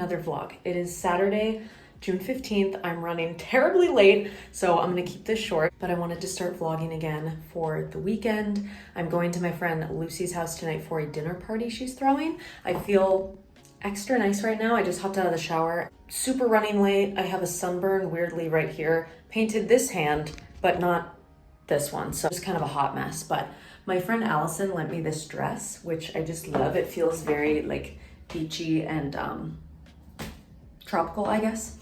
another vlog. It is Saturday, June 15th. I'm running terribly late, so I'm gonna keep this short, but I wanted to start vlogging again for the weekend. I'm going to my friend Lucy's house tonight for a dinner party she's throwing. I feel extra nice right now. I just hopped out of the shower. Super running late. I have a sunburn weirdly right here. Painted this hand, but not this one, so it's kind of a hot mess. But my friend Allison lent me this dress, which I just love. It feels very like beachy and tropical, I guess.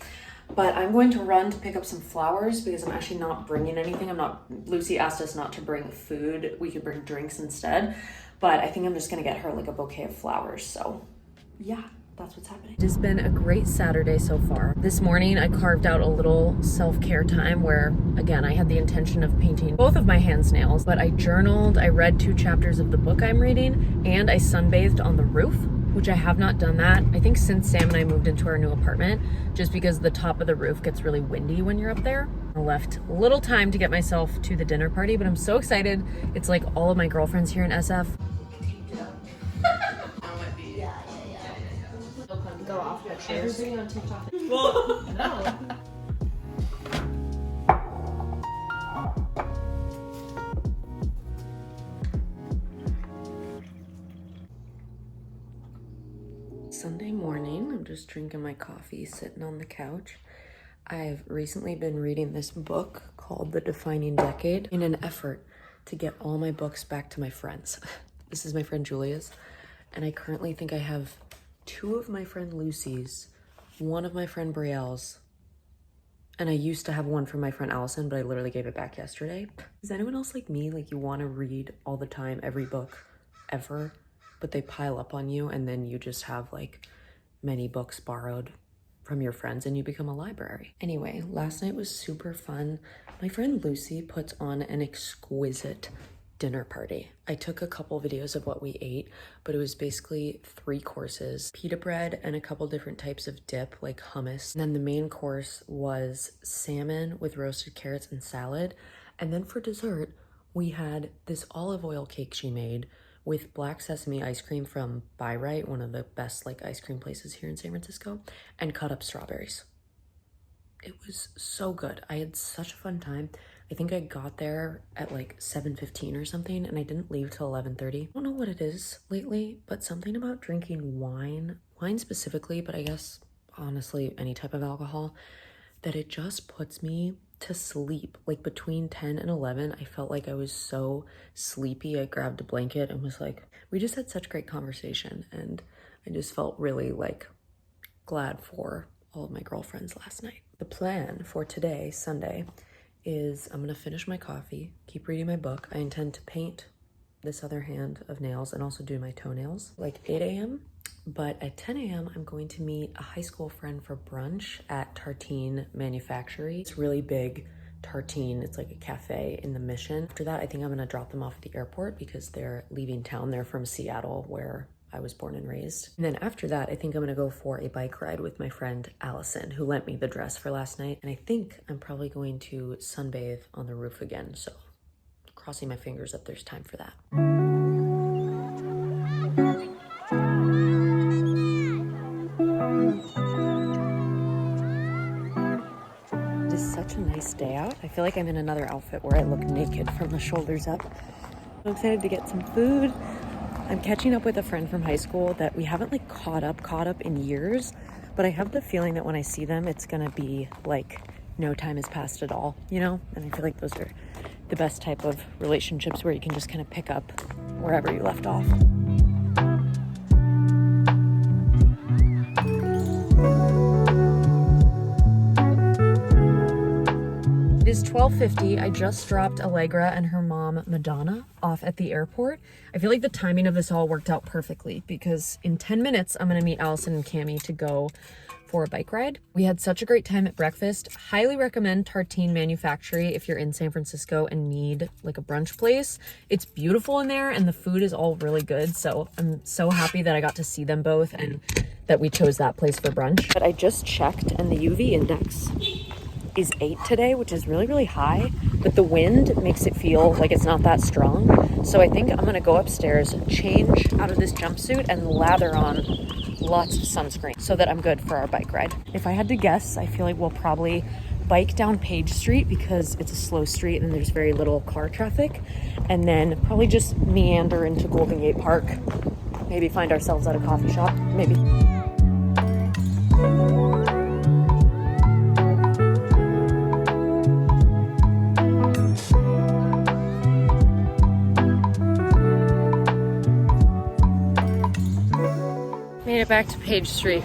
But I'm going to run to pick up some flowers because I'm actually not bringing anything. Lucy asked us not to bring food. We could bring drinks instead. But I think I'm just gonna get her like a bouquet of flowers. So yeah, that's what's happening. It's been a great Saturday so far. This morning I carved out a little self-care time where, again, I had the intention of painting both of my hands nails, but I journaled, I read 2 chapters of the book I'm reading, and I sunbathed on the roof, which I have not done that, I think, since Sam and I moved into our new apartment, just because the top of the roof gets really windy when you're up there. I left little time to get myself to the dinner party, but I'm so excited. It's like all of my girlfriends here in SF. Go off pictures. Everybody on TikTok. Well, No. Sunday morning, I'm just drinking my coffee, sitting on the couch. I've recently been reading this book called The Defining Decade in an effort to get all my books back to my friends. This is my friend Julia's, and I currently think I have 2 of my friend Lucy's, 1 of my friend Brielle's, and I used to have 1 from my friend Allison, but I literally gave it back yesterday. Is anyone else like me? Like, you want to read all the time, every book ever, but they pile up on you, and then you just have like many books borrowed from your friends and you become a library. Anyway, last night was super fun. My friend Lucy puts on an exquisite dinner party. I took a couple videos of what we ate, but it was basically 3 courses, pita bread and a couple different types of dip like hummus. And then the main course was salmon with roasted carrots and salad. And then for dessert, we had this olive oil cake she made with black sesame ice cream from Buy Right, one of the best like ice cream places here in San Francisco, and cut up strawberries. It was so good. I had such a fun time. I think I got there at like 7:15 or something, and I didn't leave till 11:30. I don't know what it is lately, but something about drinking wine specifically, but I guess honestly any type of alcohol, that it just puts me to sleep. Like between 10 and 11, I felt like I was so sleepy. I grabbed a blanket and was like, we just had such great conversation, and I just felt really like glad for all of my girlfriends last night. The plan for today, Sunday, is I'm gonna finish my coffee, keep reading my book. I intend to paint this other hand of nails and also do my toenails like 8 a.m. But at 10 a.m. I'm going to meet a high school friend for brunch at Tartine Manufactory. It's really big, Tartine. It's like a cafe in the Mission. After that, I think I'm gonna drop them off at the airport because they're leaving town. They're from Seattle, where I was born and raised. And then after that, I think I'm gonna go for a bike ride with my friend Allison, who lent me the dress for last night. And I think I'm probably going to sunbathe on the roof again. So crossing my fingers that there's time for that. It is such a nice day out. I feel like I'm in another outfit where I look naked from the shoulders up. I'm excited to get some food. I'm catching up with a friend from high school that we haven't like caught up in years, but I have the feeling that when I see them, it's gonna be like no time has passed at all, you know? And I feel like those are the best type of relationships where you can just kind of pick up wherever you left off. It is 12:50. I just dropped Allegra and her mom, Madonna, off at the airport. I feel like the timing of this all worked out perfectly because in 10 minutes, I'm gonna meet Allison and Cammie to go for a bike ride. We had such a great time at breakfast. Highly recommend Tartine Manufactory if you're in San Francisco and need like a brunch place. It's beautiful in there and the food is all really good. So I'm so happy that I got to see them both and that we chose that place for brunch. But I just checked and the UV index is 8 today, which is really, really high, but the wind makes it feel like it's not that strong. So I think I'm gonna go upstairs, change out of this jumpsuit and lather on lots of sunscreen so that I'm good for our bike ride. If I had to guess, I feel like we'll probably bike down Page Street because it's a slow street and there's very little car traffic, and then probably just meander into Golden Gate Park, maybe find ourselves at a coffee shop, maybe. Made it back to Page Street.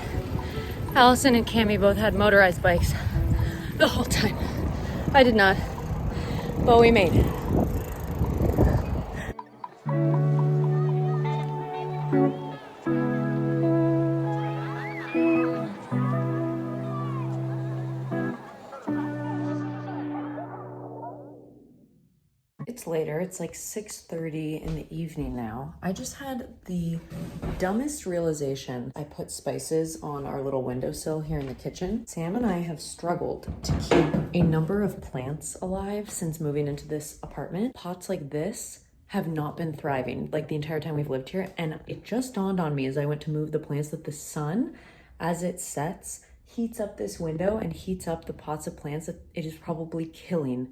Allison and Cami both had motorized bikes the whole time. I did not, but we made it. It's later, it's like 6:30 in the evening now. I just had the dumbest realization. I put spices on our little windowsill here in the kitchen. Sam and I have struggled to keep a number of plants alive since moving into this apartment. Pots like this have not been thriving like the entire time we've lived here. And it just dawned on me as I went to move the plants that the sun, as it sets, heats up this window and heats up the pots of plants. That it is probably killing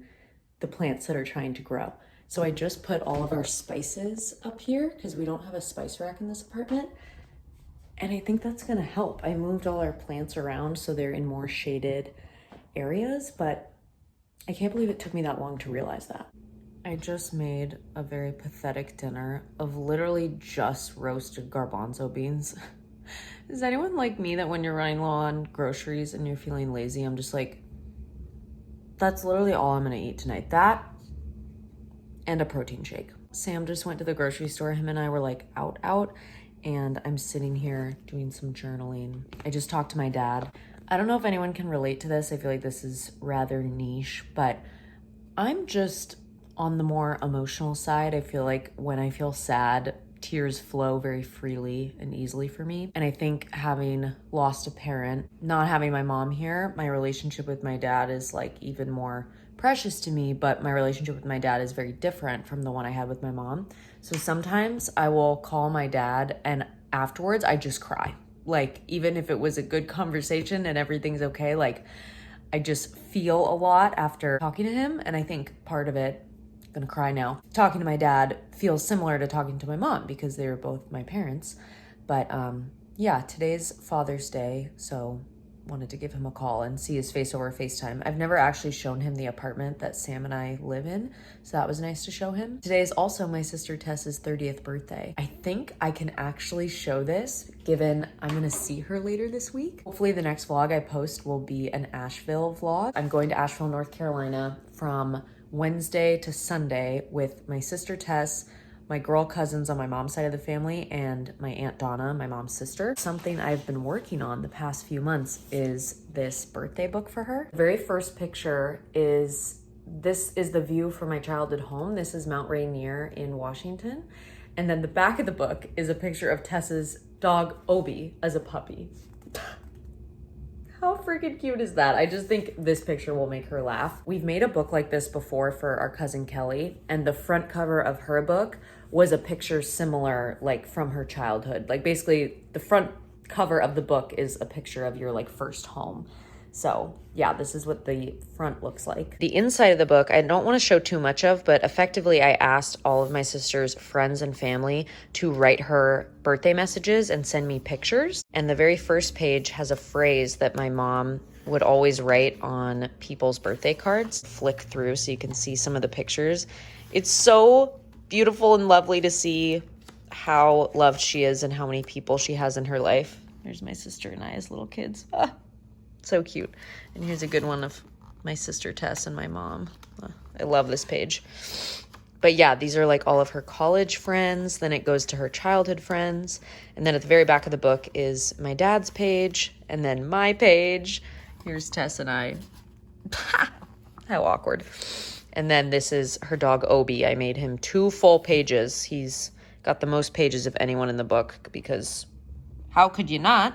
the plants that are trying to grow. So I just put all of our spices up here because we don't have a spice rack in this apartment. And I think that's gonna help. I moved all our plants around so they're in more shaded areas, but I can't believe it took me that long to realize that. I just made a very pathetic dinner of literally just roasted garbanzo beans. Is anyone like me that when you're running low on groceries and you're feeling lazy, I'm just like, that's literally all I'm gonna eat tonight. That and a protein shake. Sam just went to the grocery store. Him and I were like out, and I'm sitting here doing some journaling. I just talked to my dad. I don't know if anyone can relate to this. I feel like this is rather niche, but I'm just on the more emotional side. I feel like when I feel sad, tears flow very freely and easily for me. And I think having lost a parent, not having my mom here, my relationship with my dad is like even more precious to me, but my relationship with my dad is very different from the one I had with my mom. So sometimes I will call my dad and afterwards I just cry. Like even if it was a good conversation and everything's okay, like I just feel a lot after talking to him. And I think part of it, I'm gonna cry now, talking to my dad feels similar to talking to my mom because they were both my parents. But yeah, today's Father's Day, so wanted to give him a call and see his face over FaceTime. I've never actually shown him the apartment that Sam and I live in, so that was nice to show him. Today is also my sister Tessa's 30th birthday. I think I can actually show this given I'm gonna see her later this week. Hopefully the next vlog I post will be an Asheville vlog. I'm going to Asheville, North Carolina from Wednesday to Sunday with my sister Tess, my girl cousins on my mom's side of the family, and my Aunt Donna, my mom's sister. Something I've been working on the past few months is this birthday book for her. The very first picture is, this is the view from my childhood home. This is Mount Rainier in Washington. And then the back of the book is a picture of Tessa's dog, Obi, as a puppy. How freaking cute is that? I just think this picture will make her laugh. We've made a book like this before for our cousin Kelly, and the front cover of her book was a picture similar, like from her childhood. Like basically the front cover of the book is a picture of your like first home. So yeah, this is what the front looks like. The inside of the book, I don't want to show too much of, but effectively I asked all of my sister's friends and family to write her birthday messages and send me pictures. And the very first page has a phrase that my mom would always write on people's birthday cards. Flick through so you can see some of the pictures. It's so beautiful and lovely to see how loved she is and how many people she has in her life. There's my sister and I as little kids. Ah. So cute. And here's a good one of my sister Tess and my mom. I love this page. But yeah, these are like all of her college friends. Then it goes to her childhood friends. And then at the very back of the book is my dad's page and then my page. Here's Tess and I. How awkward. And then this is her dog Obi. I made him 2 full pages. He's got the most pages of anyone in the book because how could you not?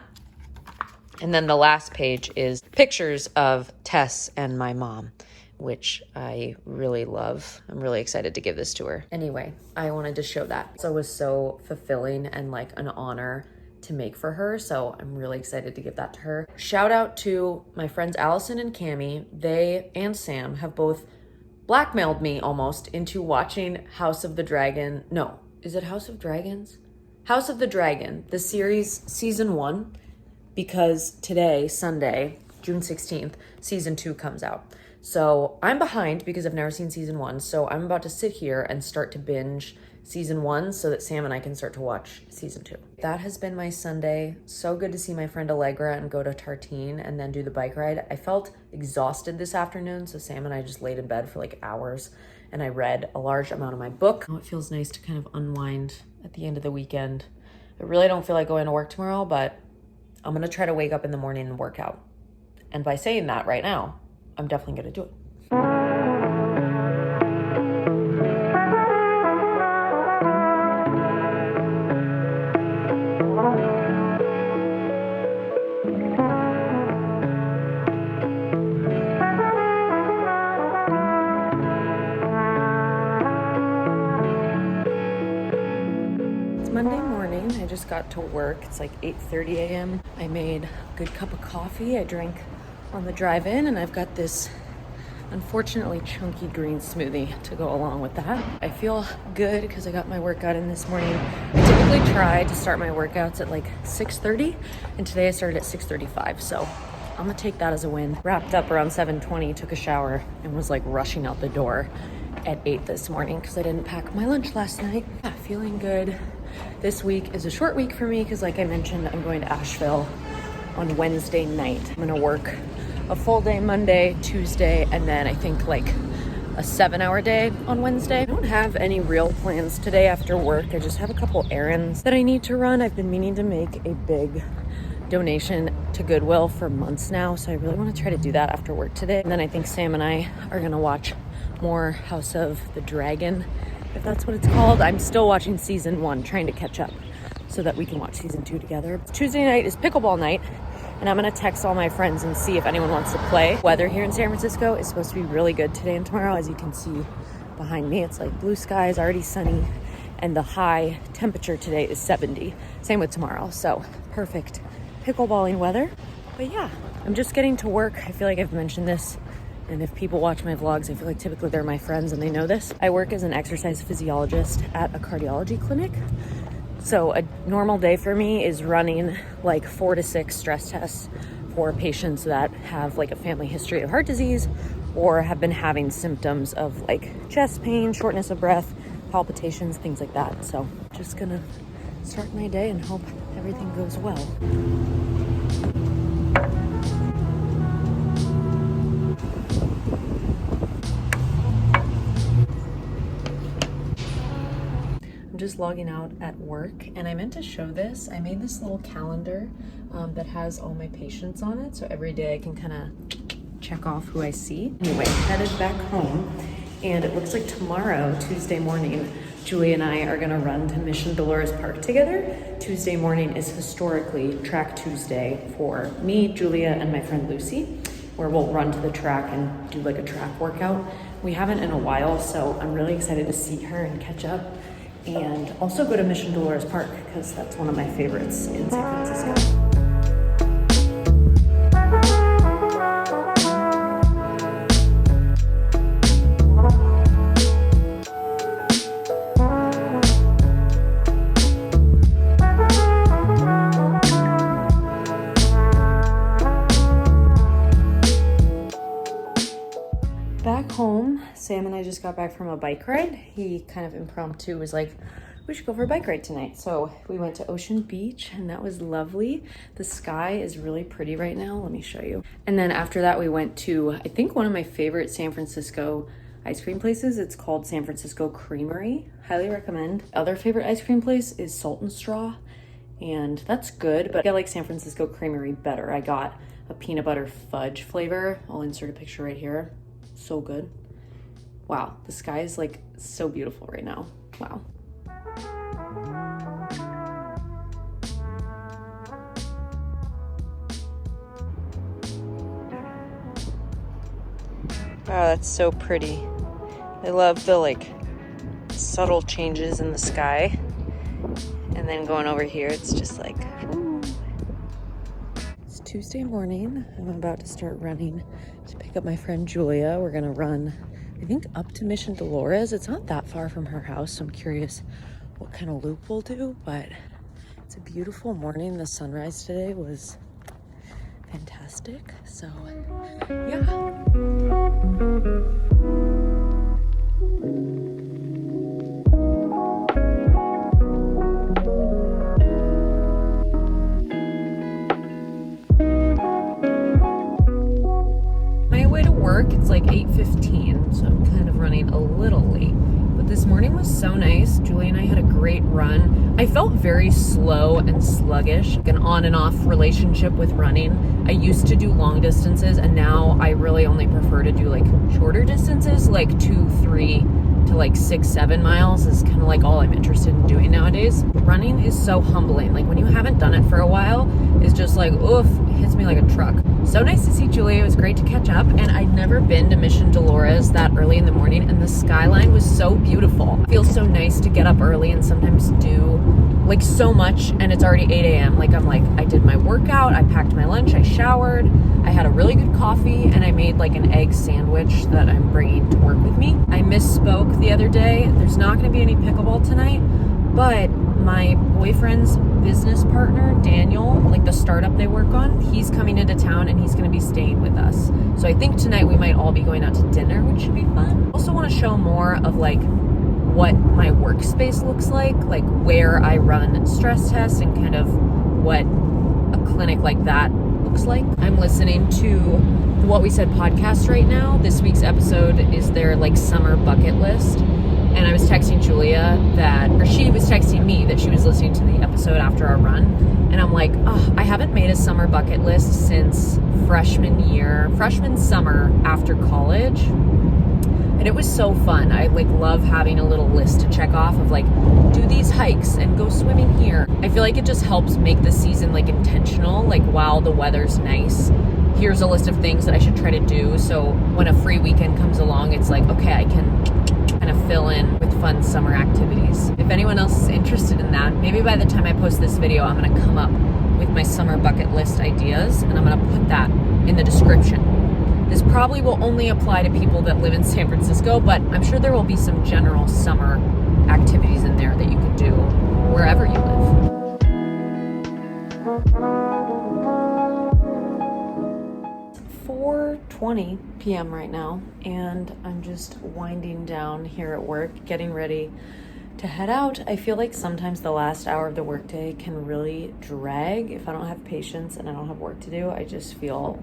And then the last page is pictures of Tess and my mom, which I really love. I'm really excited to give this to her. Anyway, I wanted to show that. So it was so fulfilling and like an honor to make for her. So I'm really excited to give that to her. Shout out to my friends Allison and Cami. They and Sam have both blackmailed me almost into watching House of the Dragon. No, is it House of Dragons? House of the Dragon, the series season 1, because today, Sunday, June 16th, season 2 comes out. So I'm behind because I've never seen season 1. So I'm about to sit here and start to binge season 1 so that Sam and I can start to watch season 2. That has been my Sunday. So good to see my friend Allegra and go to Tartine and then do the bike ride. I felt exhausted this afternoon, so Sam and I just laid in bed for like hours and I read a large amount of my book. Oh, it feels nice to kind of unwind at the end of the weekend. I really don't feel like going to work tomorrow, but I'm gonna try to wake up in the morning and work out. And by saying that right now, I'm definitely gonna do it. Monday morning, I just got to work. It's like 8:30 a.m. I made a good cup of coffee. I drank on the drive in, and I've got this unfortunately chunky green smoothie to go along with that. I feel good because I got my workout in this morning. I typically try to start my workouts at like 6:30, and today I started at 6:35, so I'm gonna take that as a win. Wrapped up around 7:20, took a shower, and was like rushing out the door at 8 this morning because I didn't pack my lunch last night. Yeah, feeling good. This week is a short week for me because, like I mentioned, I'm going to Asheville on Wednesday night. I'm gonna work a full day Monday, Tuesday, and then I think like a 7-hour day on Wednesday. I don't have any real plans today after work. I just have a couple errands that I need to run. I've been meaning to make a big donation to Goodwill for months now, so I really want to try to do that after work today. And then I think Sam and I are gonna watch more House of the Dragon, if that's what it's called. I'm still watching season 1, trying to catch up so that we can watch season 2 together. Tuesday night is pickleball night, and I'm gonna text all my friends and see if anyone wants to play. Weather here in San Francisco is supposed to be really good today and tomorrow. As you can see behind me, it's like blue skies, already sunny, and the high temperature today is 70. Same with tomorrow, so perfect pickleballing weather. But yeah, I'm just getting to work. I feel like I've mentioned this, and if people watch my vlogs, I feel like typically they're my friends and they know this. I work as an exercise physiologist at a cardiology clinic. So a normal day for me is running like 4 to 6 stress tests for patients that have like a family history of heart disease or have been having symptoms of like chest pain, shortness of breath, palpitations, things like that. So just gonna start my day and hope everything goes well. I'm just logging out at work, and I meant to show this. I made this little calendar that has all my patients on it, so every day I can kind of check off who I see. Anyway, headed back home, and it looks like tomorrow, Tuesday morning, Julie and I are gonna run to Mission Dolores Park together. Tuesday morning is historically Track Tuesday for me, Julia, and my friend Lucy, where we'll run to the track and do like a track workout. We haven't in a while, so I'm really excited to see her and catch up. And also go to Mission Dolores Park because that's one of my favorites in San Francisco. Back home, Sam and I just got back from a bike ride. He kind of impromptu was like, we should go for a bike ride tonight. So we went to Ocean Beach and that was lovely. The sky is really pretty right now. Let me show you. And then after that, we went to, I think, one of my favorite San Francisco ice cream places. It's called San Francisco Creamery. Highly recommend. Other favorite ice cream place is Salt and Straw. And that's good, but I like San Francisco Creamery better. I got a peanut butter fudge flavor. I'll insert a picture right here. So good. Wow, the sky is like so beautiful right now. Wow. Wow, that's so pretty. I love the like subtle changes in the sky. And then going over here, it's just like, ooh. Tuesday morning. I'm about to start running to pick up my friend Julia. We're gonna run, I think, up to Mission Dolores. It's not that far from her house, so I'm curious what kind of loop we'll do, but it's a beautiful morning. The sunrise today was fantastic, so yeah. It's like 8:15, so I'm kind of running a little late. But this morning was so nice. Julie and I had a great run. I felt very slow and sluggish, an on and off relationship with running. I used to do long distances, and now I really only prefer to do like shorter distances, like 2, 3 to like 6, 7 miles is kind of like all I'm interested in doing nowadays. Running is so humbling. Like when you haven't done it for a while, it's just like, oof, it hits me like a truck. So nice to see Julia. It was great to catch up. And I'd never been to Mission Dolores that early in the morning, and the skyline was so beautiful. It feels so nice to get up early and sometimes do like so much, and it's already 8 a.m. Like I'm like, I did my workout, I packed my lunch, I showered, I had a really good coffee, and I made like an egg sandwich that I'm bringing to work with me. I misspoke the other day. There's not going to be any pickleball tonight, but my boyfriend's business partner, Daniel, like the startup they work on, he's coming into town and he's going to be staying with us. So I think tonight we might all be going out to dinner, which should be fun. Also want to show more of like what my workspace looks like where I run stress tests and kind of what a clinic like that looks like. I'm listening to the What We Said podcast right now. This week's episode is their like summer bucket list. And I was texting Julia or she was texting me that she was listening to the episode after our run. And I'm like, oh, I haven't made a summer bucket list since freshman summer after college. And it was so fun. I like love having a little list to check off of like, do these hikes and go swimming here. I feel like it just helps make the season like intentional. Like while the weather's nice, here's a list of things that I should try to do. So when a free weekend comes along, it's like, okay, I can kind of fill in with fun summer activities. If anyone else is interested in that, maybe by the time I post this video, I'm going to come up with my summer bucket list ideas, and I'm going to put that in the description. This probably will only apply to people that live in San Francisco, but I'm sure there will be some general summer activities in there that you can do wherever you live. 4:20 p.m. right now, and I'm just winding down here at work, getting ready to head out. I feel like sometimes the last hour of the workday can really drag. If I don't have patience and I don't have work to do, I just feel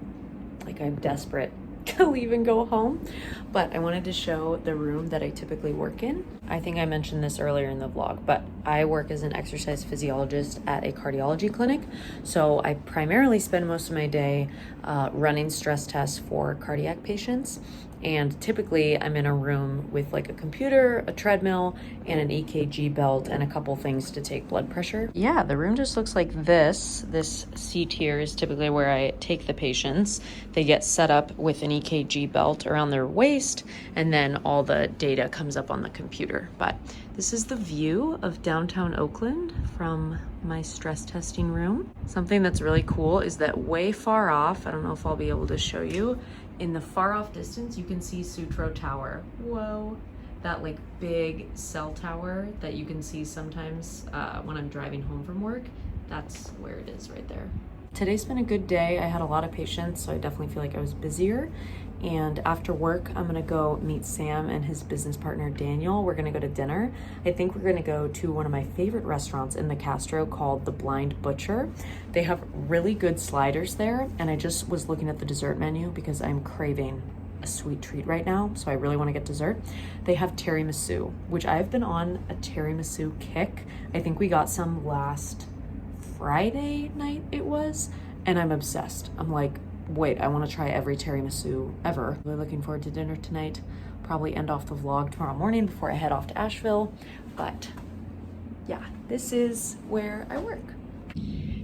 like I'm desperate to leave and go home. But I wanted to show the room that I typically work in. I think I mentioned this earlier in the vlog, but I work as an exercise physiologist at a cardiology clinic. So I primarily spend most of my day running stress tests for cardiac patients. And typically I'm in a room with like a computer, a treadmill, and an EKG belt, and a couple things to take blood pressure. Yeah, the room just looks like this. This seat here is typically where I take the patients. They get set up with an EKG belt around their waist, and then all the data comes up on the computer. But this is the view of downtown Oakland from my stress testing room. Something that's really cool is that way far off, I don't know if I'll be able to show you, in the far off distance, you can see Sutro Tower. Whoa. That like big cell tower that you can see sometimes when I'm driving home from work. That's where it is right there. Today's been a good day. I had a lot of patients, so I definitely feel like I was busier. And after work, I'm gonna go meet Sam and his business partner, Daniel. We're gonna go to dinner. I think we're gonna go to one of my favorite restaurants in the Castro called The Blind Butcher. They have really good sliders there, and I just was looking at the dessert menu because I'm craving a sweet treat right now, so I really wanna get dessert. They have tiramisu, which I've been on a tiramisu kick. I think we got some last Friday night it was, and I'm obsessed. I'm like, wait, I want to try every tiramisu ever. Really looking forward to dinner tonight. Probably end off the vlog tomorrow morning before I head off to Asheville. But yeah, this is where I work.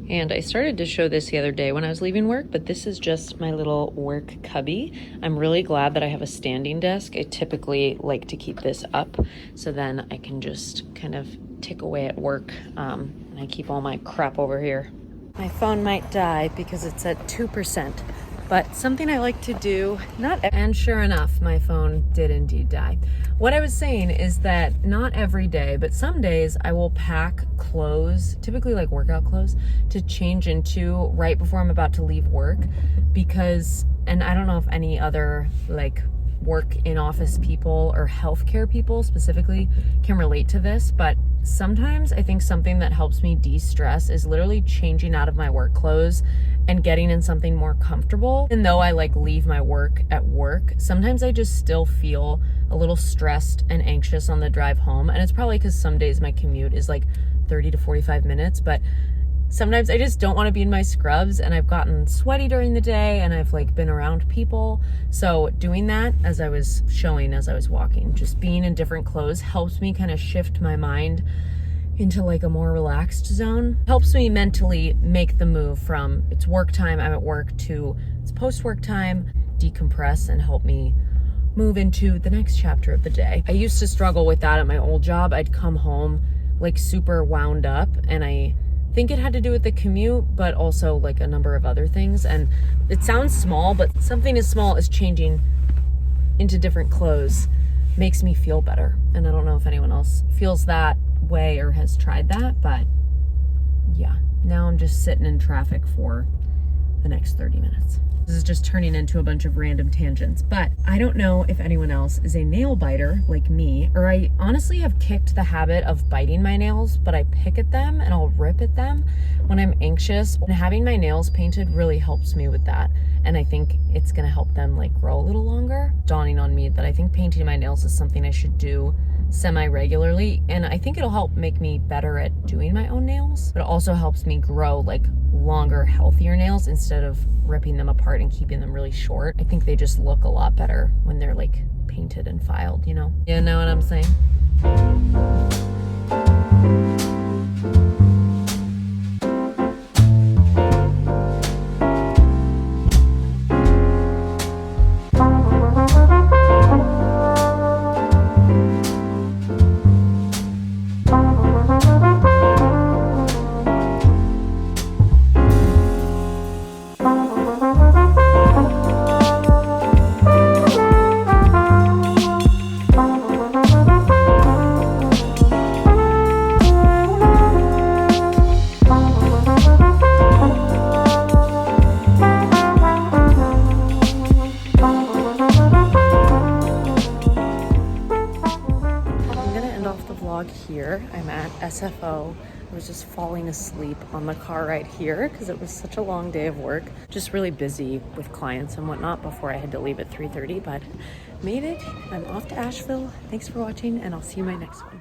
And I started to show this the other day when I was leaving work, but this is just my little work cubby. I'm really glad that I have a standing desk. I typically like to keep this up, so then I can just kind of tick away at work, and I keep all my crap over here. My phone might die because it's at 2%, but something I like to do, and sure enough, my phone did indeed die. What I was saying is that not every day, but some days I will pack clothes, typically like workout clothes, to change into right before I'm about to leave work because, and I don't know if any other like work in office people or healthcare people specifically can relate to this, but sometimes I think something that helps me de-stress is literally changing out of my work clothes and getting in something more comfortable. Even though I like leave my work at work, sometimes I just still feel a little stressed and anxious on the drive home. And it's probably because some days my commute is like 30 to 45 minutes, but sometimes I just don't want to be in my scrubs, and I've gotten sweaty during the day and I've like been around people. So doing that, as I was showing as I was walking, just being in different clothes helps me kind of shift my mind into like a more relaxed zone. Helps me mentally make the move from it's work time, I'm at work, to it's post-work time, decompress and help me move into the next chapter of the day. I used to struggle with that at my old job. I'd come home like super wound up, and I think it had to do with the commute, but also like a number of other things. And it sounds small, but something as small as changing into different clothes makes me feel better. And I don't know if anyone else feels that way or has tried that, but yeah, now I'm just sitting in traffic for the next 30 minutes. This is just turning into a bunch of random tangents, but I don't know if anyone else is a nail biter like me, or I honestly have kicked the habit of biting my nails, but I pick at them and I'll rip at them when I'm anxious. And having my nails painted really helps me with that. And I think it's gonna help them like grow a little longer. Dawning on me that I think painting my nails is something I should do semi-regularly, and I think it'll help make me better at doing my own nails, but it also helps me grow like longer, healthier nails instead of ripping them apart and keeping them really short. I think they just look a lot better when they're like painted and filed, you know? You know what I'm saying? Here I'm at SFO. I was just falling asleep on the car right here because it was such a long day of work. Just really busy with clients and whatnot before I had to leave at 3:30, but made it. I'm off to Asheville. Thanks for watching, and I'll see you in my next one.